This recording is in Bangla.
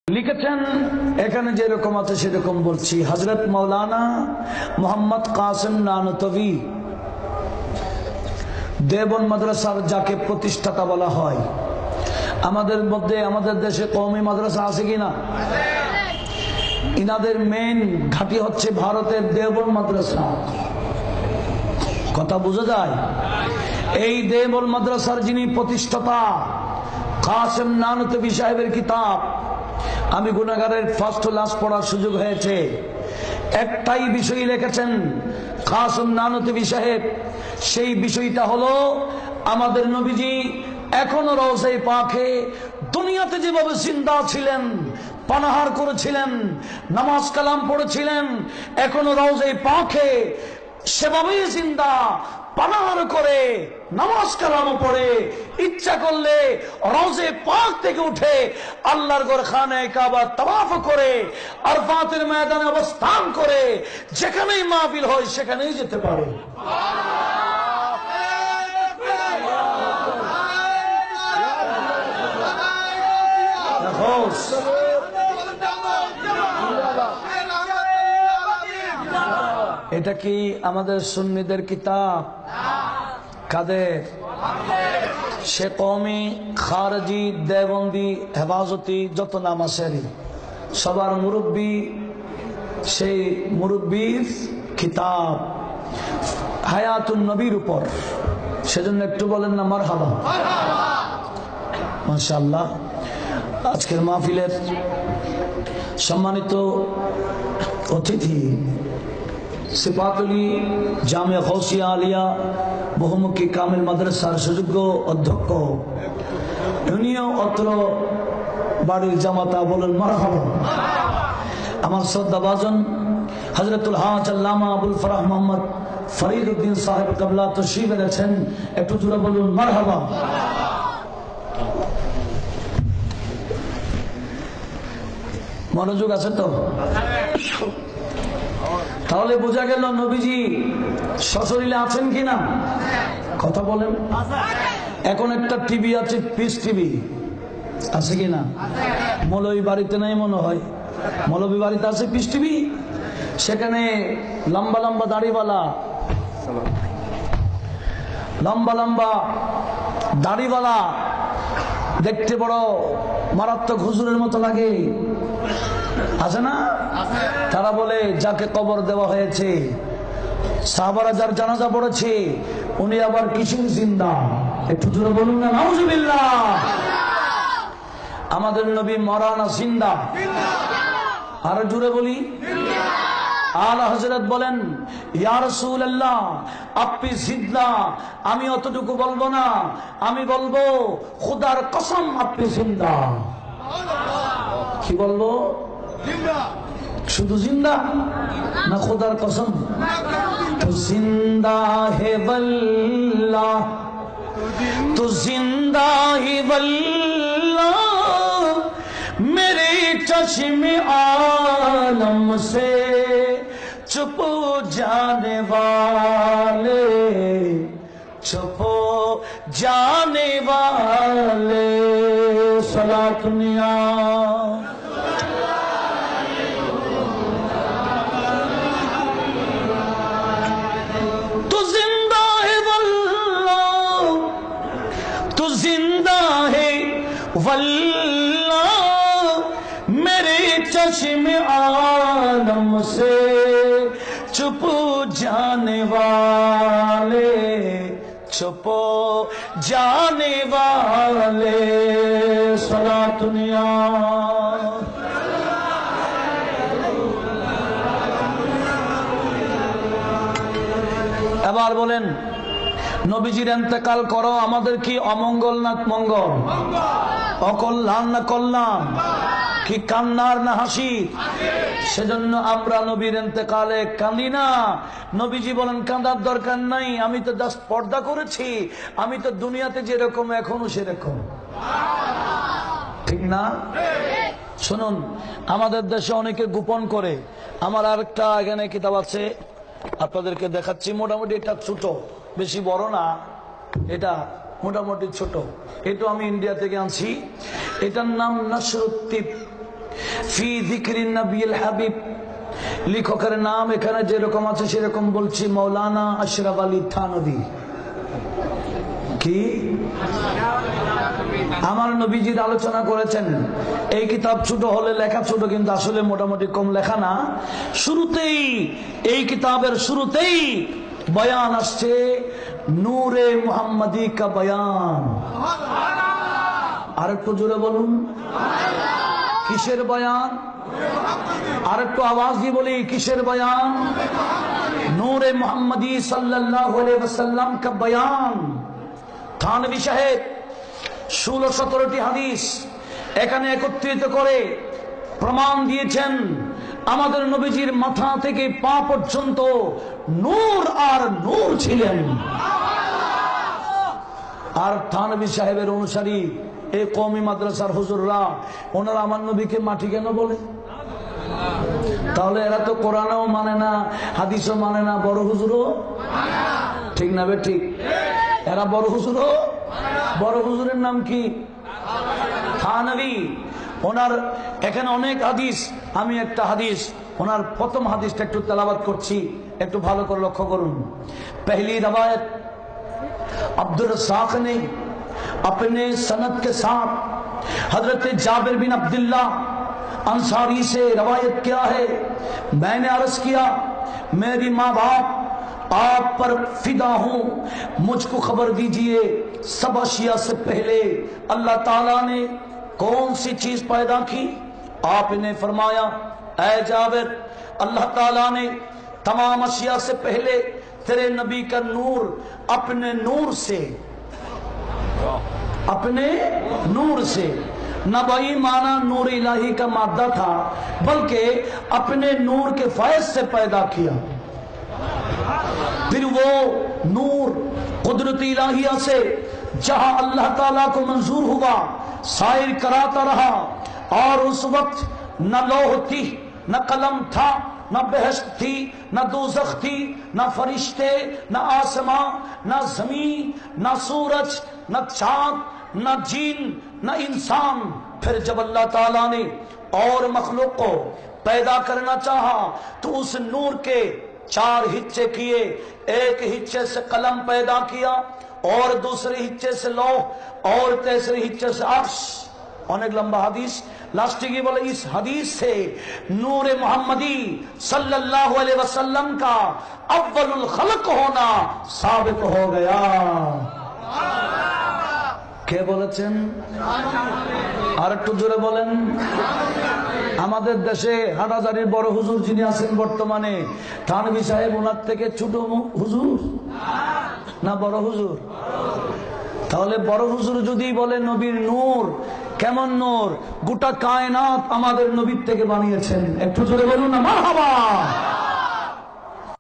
লিখেছেন এখানে যেরকম আছে সেরকম বলছি। হযরত মাওলানা মোহাম্মদ কাসেম নানতভী দেওবন্দ মাদ্রাসার যাকে প্রতিষ্ঠাতা বলা হয়, আমাদের মধ্যে আমাদের দেশে কওমি মাদ্রাসা আছে কিনা? ইনাদের মেইন ঘাঁটি হচ্ছে ভারতের দেওবন্দ মাদ্রাসা। কথা বোঝা যায়? এই দেওবন্দ মাদ্রাসার যিনি প্রতিষ্ঠাতা কাসেম নানতভী সাহেবের কিতাব আমি গুনাহগারের ফার্স্ট ক্লাস পড়ার সুযোগ হয়েছে। একটাই বিষয় লিখেছেন কাসেম নানতভী সাহেব, সেই বিষয়টা হলো আমাদের নবীজি এখনো রওজা পাকে দুনিয়াতে যেভাবে জিন্দা ছিলেন, পানাহার করেছিলেন, নামাজ কালাম পড়েছিলেন, এখনো রওজা পাকে সেভাবেই জিন্দা, পানাহার করে, নামাজ কালাম পড়ে, ইচ্ছা করলে রওজা পাক থেকে উঠে আল্লাহর ঘর খানে কাবা তাওয়াফ করে, আরফাতের ময়দানে অবস্থান করে, যেখানেই মাহফিল হয় সেখানেই যেতে পারে। এটা কি আমাদের সুন্নিদের কিতাব? কাদের? সে কওমি, খারজি, দেওবন্দি, হেফাজতি যত নাম আছে সবার মুরব্বী, সেই মুরব্বীর কিতাব হায়াতুন নবীর উপর। সেজন্য একটু বলেন না মারহাবা। মাশাআল্লাহ। আজকের মাহফিলের সম্মানিত অতিথি সিফাতুলি জামিয়া গৌসিয়া আলিয়া বহুমুখী কামিল মাদ্রাসার সুযোগ্য অধ্যক্ষ, উনিও অত্র বাড়ির জামাতা, বলেন মারহাবা। আমার শ্রদ্ধাভাজন হযরতুল হাজ আল্লামা আবুল ফরাহ মোহাম্মদ ফরিদ উদ্দিন সাহেব কাবলা তশরিফ এনেছেন, একটু জোরে বলুন মারহাবা। মনোযোগ আছে তো? তাহলে বোঝা গেল নবীজি সশরীরে আছেন কিনা? কথা বলেন। এখন একটা টিভি আছে, পিস টিভি, আছে কিনা? মৌলভী বাড়িতে নাই মনে হয়, মৌলভী বাড়িতে আছে পিস টিভি। সেখানে লম্বা লম্বা দাড়িওয়ালা, লম্বা লম্বা দাড়িওয়ালা, দেখতে বড় মারাত্মক হুজুরের মতো লাগে, আছে না? তারা বলে যাকে কবর দেওয়া হয়েছে, সাহাবারা যার জানাজা পড়েছে, উনি আবার কিছু জিন্দা। একটু জোরে বলুন না নাউজুবিল্লাহ। আমাদের নবী মরা না জিন্দা? আরো জোরে বলি। আলা হযরত বলেন ইয়া রাসূলুল্লাহ আপনি জিন্দা। আমি অতটুকু বলবো না, আমি বলবো খোদার কসম আপনি জিন্দা। কি বলবো? শুধু জিন্দা না খোদার কসম? তো জিন্দা হে বল্লাহ, তো জিন্দা হে বল্লাহ, মেরে চশ্মে आलम से चुप जाने वाले, चुप जाने वाले, सलात दुनिया तो जिंदा है वल्लाह, तो जिंदा है वल्लाह, मेरे चश्मे आलम से चुप जाने वाले, चुप जाने वाले, सलात दुनिया। এবার বলেন নবীজির ইন্তেকাল করো আমাদের কি অমঙ্গল না মঙ্গল? অকল্যাণ না কল্যাণ? কি কান্নার না হাসি? সেজন্য আমরা নবীর ইন্তেকালে কাঁদি না। নবীজি বলেন কাঁদার দরকার নাই, আমি তো জাস্ট পর্দা করেছি, আমি তো দুনিয়াতে যেরকম এখনো সেরকম। ঠিক না? শুনুন, আমাদের দেশে অনেকে গোপন করে। আমার আরেকটা এখানে কিতাব আছে, আপনাদেরকে দেখাচ্ছি। মোটামুটি এটা ছোট, বেশি বড় না, এটা মোটামুটি ছোট। এটা আমি ইন্ডিয়া থেকে আনছি। এটার নাম নসরুত্তিব ফি যিকরিন নবিয়িল হাবিব। লেখকের নাম এখানে যেরকম আছে সেরকম বলছি, মাওলানা আশরাফ আলী থানভী। কি আমার নবীজির আলোচনা করেছেন। এই কিতাব ছোট হলে লেখা ছোট, কিন্তু আসলে মোটামুটি কম লেখা না। শুরুতেই এই কিতাবের শুরুতেই বয়ান আসছে নূরে মুহাম্মদি কা বয়ান। আর একটু জোরে বলুন, কিসের বয়ান? আর একটু আওয়াজ দিয়ে বলি, কিসের বয়ান? নূরে মুহাম্মদি সাল্লাল্লাহু আলাইহি ওয়াসাল্লাম কা বয়ান। থানভী সাহেব 16-17টি হাদিস এখানে একত্রিত করে প্রমাণ দিয়েছেন আমাদের নবীজির মাথা থেকে পা পর্যন্ত নূর আর নূর ছিলেন। আর থানভী সাহেবের অনুসারী এই কওমি মাদ্রাসার হুজুররা, ওনারা আমার নবীকে মাটি কেন বলে? তাহলে এরা তো কোরআনও মানে না, হাদিসও মানে না, বড় হুজুরও ঠিক না? বে ঠিক, এরা বড় হুজুরও। বড় হুজুরের নাম কি? থানভী। ওনার এখানে অনেক হাদিস, আমি একটা হাদিস, ওনার প্রথম হাদিসটা একটু তেলাওয়াত করছি, একটু ভালো করে লক্ষ্য করুন। पहली रवायत अब्दुल रज़्ज़ाक़ ने अपने सनद के साथ हजरत जाबिर बिन अब्दुल्लाह अंसारी से रवायत किया है। मैंने अर्ज किया, मेरी माँ बाप आप पर फिदा हूं, मुझको खबर दीजिए सब अशिया से पहले अल्लाह ताला ने कौन सी चीज पैदा की? आपने फरमाया, ऐ जाबिर, अल्लाह ताला ने तमाम अशिया से पहले तेरे नबी का नूर अपने नूर से नबी माना नूर इलाही का मादा था, बल्कि अपने नूर के फैज से पैदा किया। फिर वो नूर कुदरत इलाहिया से जहां अल्लाह ताला को मंजूर हुआ सायर कराता रहा, और उस वक्त न लौह थी, न कलम था, न बहश्त थी, न दोज़ख थी, न फरिश्ते, न आसमां, न जमीन, न सूरज, न चांद, न जीन, न इंसान। फिर जब अल्लाह ताला ने और मखलूक को पैदा करना चाहा तो उस नूर के 4 हिस्से किए। एक हिस्से से कलम पैदा किया, और दूसरे हिस्से से लौह, और तीसरे हिस्से से अर्श। अनेक लंबा हदीस, लास्ट की बोले इस हदीस से नूरे मुहम्मदी सल्लल्लाहु अलैहि वसल्लम का अव्वलुल खल्क होना साबित हो गया। কে বলেছেন? আর একটু জোরে বলেন। আমাদের দেশে হাটহাজারীর বড় হুজুর যিনি আছেন বর্তমানে, থানভী সাহেব ওনার থেকে ছোট হুজুর না বড় হুজুর? তাহলে বড় হুজুর যদি বলে নবীর নূর, কেমন নূর? গোটা কায়নাত আমাদের নবীর থেকে বানিয়েছেন। একটু জোরে বলুন না মারহাবা।